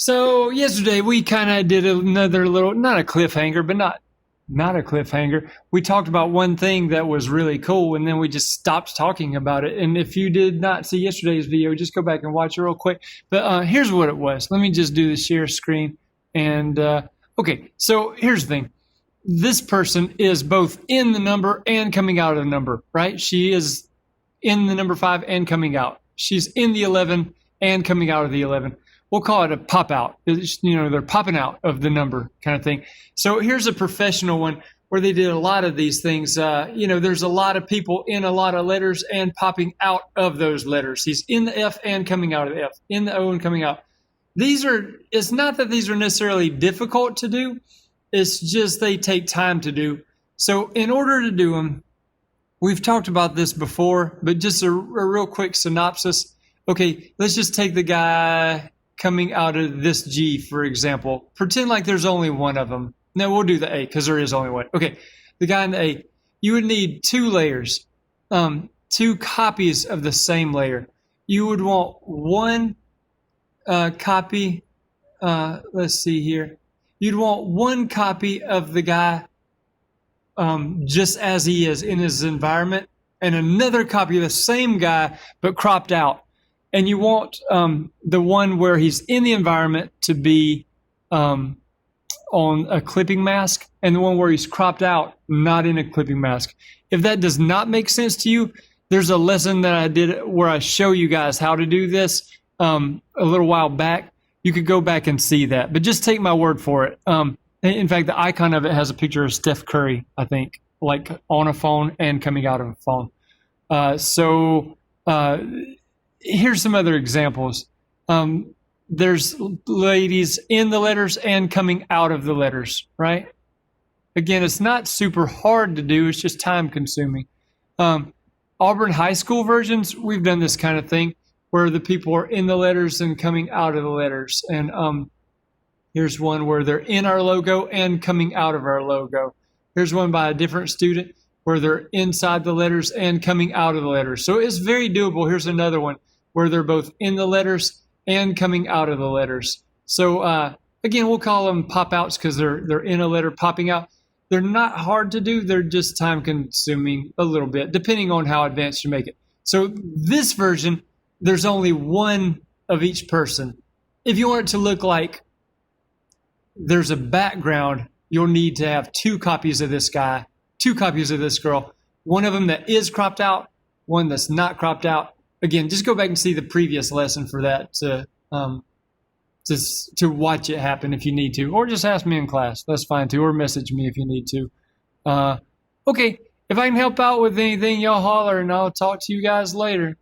So yesterday we kind of did another little, not a cliffhanger, but not a cliffhanger. We talked about one thing that was really cool, and then we just stopped talking about it. And if you did not see yesterday's video, just go back and watch it real quick. But here's what it was. Let me just do the share screen. And okay, so here's the thing. This person is both in the number and coming out of the number, right? She is in the number 5 and coming out. She's in the 11 and coming out of the 11. We'll call it a pop out. They're popping out of the number kind of thing. So here's a professional one where they did a lot of these things. There's a lot of people in a lot of letters and popping out of those letters. He's in the F and coming out of the F, in the O and coming out. It's not that these are necessarily difficult to do. It's just they take time to do. So in order to do them, we've talked about this before, but just a real quick synopsis. Okay, let's just take the guy coming out of this G, for example. Pretend like there's only one of them. No, we'll do the A because there is only one. Okay, the guy in the A. You would need 2 layers, 2 copies of the same layer. You would want one copy. Let's see here. You'd want one copy of the guy just as he is in his environment, and another copy of the same guy but cropped out. And you want the one where he's in the environment to be on a clipping mask, and the one where he's cropped out, not in a clipping mask. If that does not make sense to you, there's a lesson that I did where I show you guys how to do this a little while back. You could go back and see that, but just take my word for it. In fact, the icon of it has a picture of Steph Curry, I think, like on a phone and coming out of a phone. Here's some other examples. There's ladies in the letters and coming out of the letters, right? Again, it's not super hard to do. It's just time consuming. Auburn High School versions, we've done this kind of thing where the people are in the letters and coming out of the letters. And here's one where they're in our logo and coming out of our logo. Here's one by a different student where they're inside the letters and coming out of the letters. So it's very doable. Here's another one where they're both in the letters and coming out of the letters. So again, we'll call them pop outs because they're in a letter popping out. They're not hard to do. They're just time consuming a little bit, depending on how advanced you make it. So this version, there's only one of each person. If you want it to look like there's a background, you'll need to have 2 copies of this guy, 2 copies of this girl, one of them that is cropped out, one that's not cropped out. Again, just go back and see the previous lesson for that to watch it happen if you need to, or just ask me in class. That's fine too, or message me if you need to. Okay, if I can help out with anything, y'all holler, and I'll talk to you guys later.